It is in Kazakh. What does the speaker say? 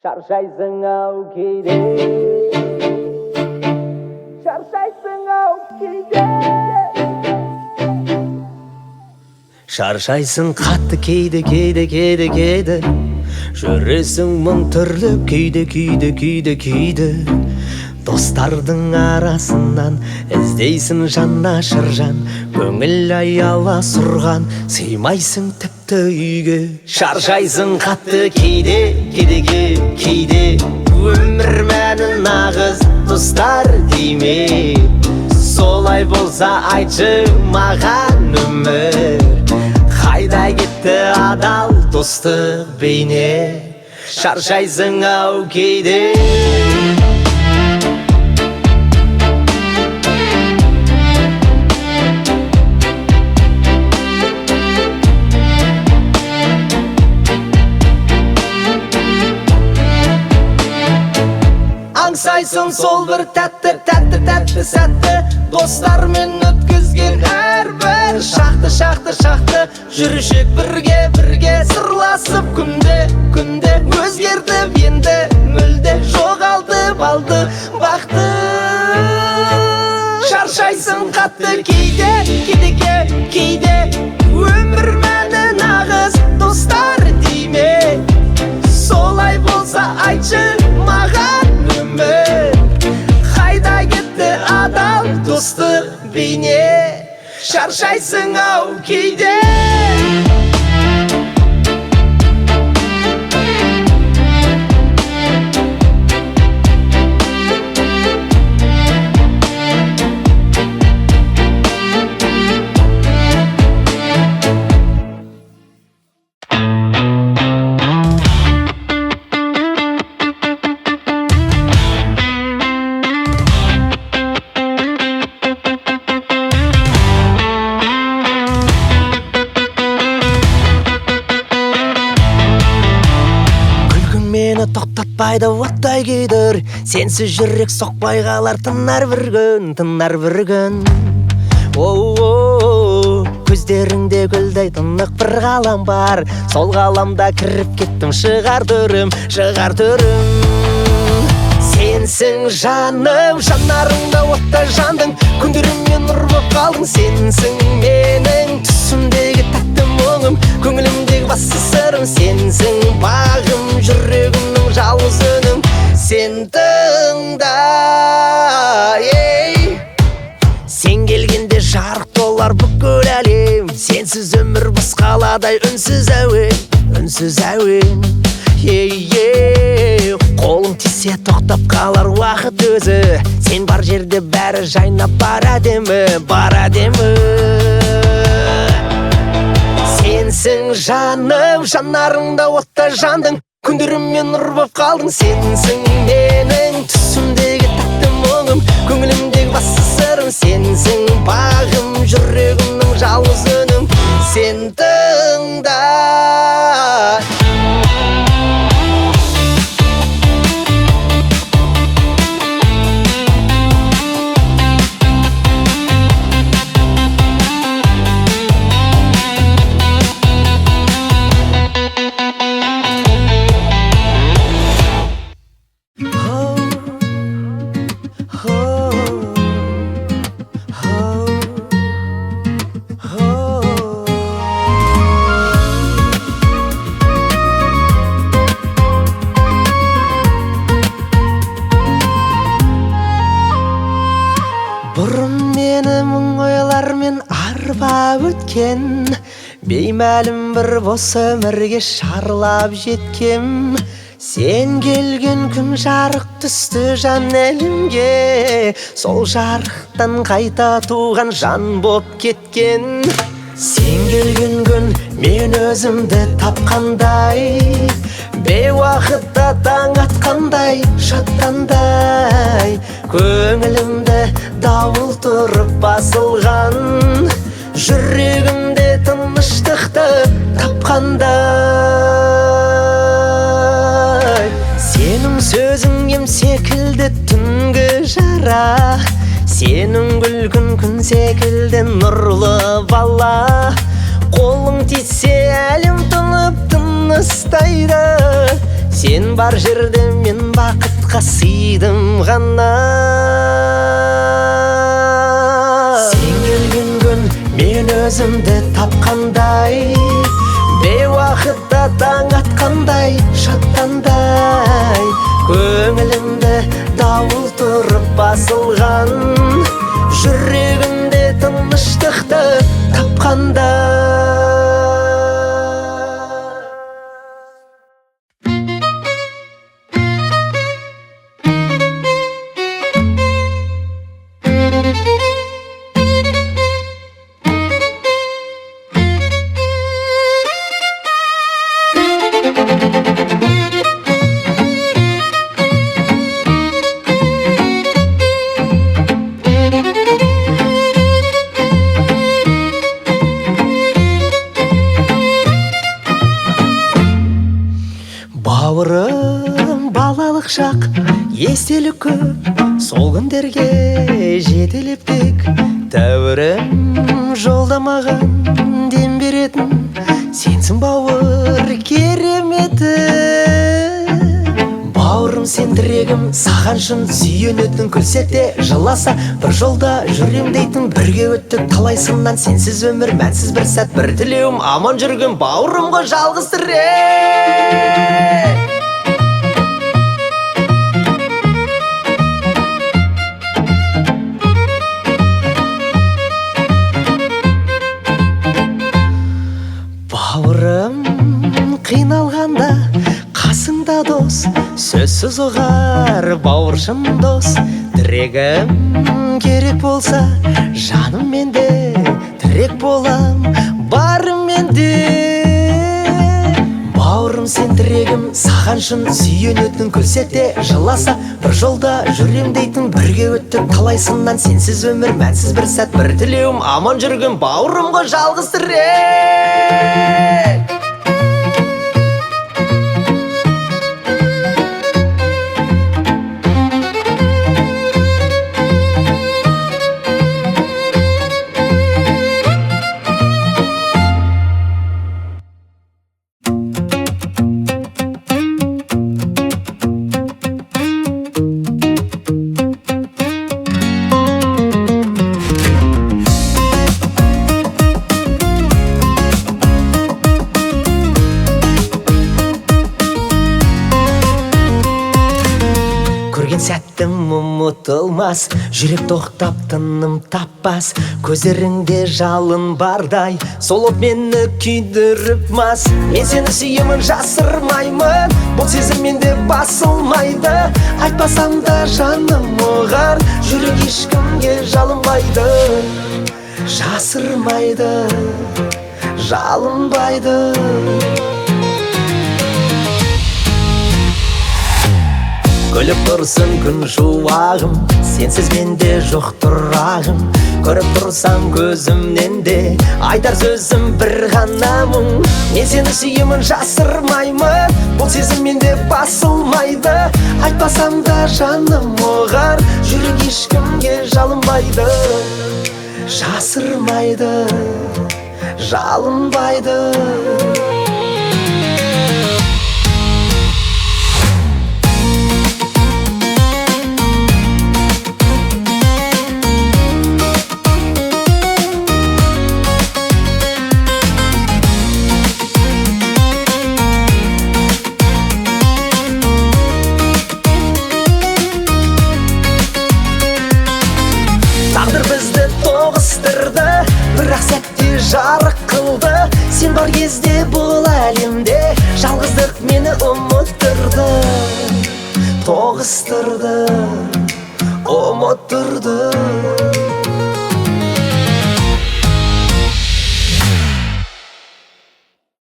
Шаршайсың-ау кейде, шаршайсың-ау кейде. Шаршайсың қатты кейде, жүресің мың түрлі кейде. Достардың арасынан іздейсің жанашыр жан, көңіл аяла сұрған, сыймайсың тіпті үйге. Шаршайсың қатты кейде, өмір мәні нағыз достар дейме. Солай болса айтшы маған өмір, қайда кетті адал достық бейне. Шаршайсың-ау кейде. Аңсайсың сол бір тәтті сәтті, достармен өткізген әрбір шақты. Жүрушек бірге сырласып күнде өзгертіп енді мүлде жоғалтып алды бақты. Шаршайсың қатты кейде, өмір мәні нағыз достар дейме. Солай болса айтшы маған өмір, қайда кетті адал достық бейне. Шаршайсың-ау кейде. Тоқтатпайды оттай күйдір, сенсіз жүрек соқпай қалар тынар бір күн. Көздеріңде гүлдей тынық бір ғалам бар, сол ғаламда кіріп кеттім, шығар түрім. Сенсің жаным, жанарыңда оттай жандың, күндеріммен нұр боп қалдың. Сенсің менің түсімдегі тәтті мұңым, көңілімдегі басты сырым. Сенсің бағым, жүрегімнің жалғыз үнім. Сен тыңда, сен келгенде жарық толар бүкіл әлем. Сенсіз өмір басқаладай үнсіз әуен. Қолың тисе тоқтап қалар уақыт өзі, сен бар жерде бәрі жайнап бар әдемі. Сенсің жаным, жанарыңда оттай жандың, күндеріммен нұр боп қалдың. Сенсің менің түсімдегі тәтті мұңым, көңілімдегі басты сырым. Сенсің бағым, жүрегімнің жалғыз үнім. Сен тыңда. Бұрын мені мың ойлармен арбап өткен, беймәлім бір бос өмірге шарлап жеткем. Сен келген күн жарық түсті жан әлемге, сол жарықтан қайта туған жан боп кеткен. Сен келген күн мен өзімді тапқандай, бейуақытта таң атқандай, шаттандай. Көңілімді дауыл тұрып басылған, жүрегімде тыныштықты тапқандай. Сенің сөзің ем секілді түнгі жарық, сенің күлкің күн секілді нұрлы бала. Қолың тисе әлем тұнып тыныстайды, Сен бар жерде мен бақытқа сыйдым ғана. Сен келген күн мен өзімді тапқандай, бейуақытта таң атқандай, шаттандай. Көңілімді дауыл тұрып басылған, жүрегімде тыныштықты тапқанда. Бауырым балалық шақ естелік көп, сол күндерге жетелептік. Тәуірім жолда маған дем беретін, сенсің бауыр кереметі. Бауырым сен тірегім, саған шын сүйенетін, күлсете жыласа бір жолда жүрем дейтін. Бірге өттік талай сыннан, сенсіз өмір мәнсіз бір сәт, бір тілеуім аман жүргін бауырымға жалғыз тірек. Бауырым қиналғанда қасыңда дос, сөзсіз ұғар бауыршын дос. Тірегім керек болса жаным менде, тірек болам барым менде. Бауырым сен тірегім, саған шын сүйенетін, күлсете жыласа бір жолда жүрем дейтін. Бірге өттік талай сыннан, сенсіз өмір мәнсіз бір сәт, бір тілеуім аман жүргін бауырымға жалғыз тірек. Көрген сәттім ұмытылмас, жүрек тоқтап тыным таппас. Көздеріңде жалын бардай, сол от мені күйдіріп мас. Мен сені сүйемін, жасырмаймын, бұл сезім менде басылмайды. Айтпасам да жаным оғар, жүрек ешкімге жалынбайды. Жасырмайды, жалынбайды. Күліп тұрсын күн шуағым, сенсіз менде жоқ тұрағым. Көріп тұрсам көзімнен де, айтар сөзім бір ғана мұң. Мен сені сүйемін, жасырмаймын, бұл сезім менде басылмайды. Айтпасам да жаным оғар, жүрек ешкімге жалынбайды. Жасырмайды, жалынбайды. Бірақ сәтте жарық қылды, сен бар кезде бұл әлемде. Жалғыздық мені ұмыттырды, тоғыстырды, ұмыттырды.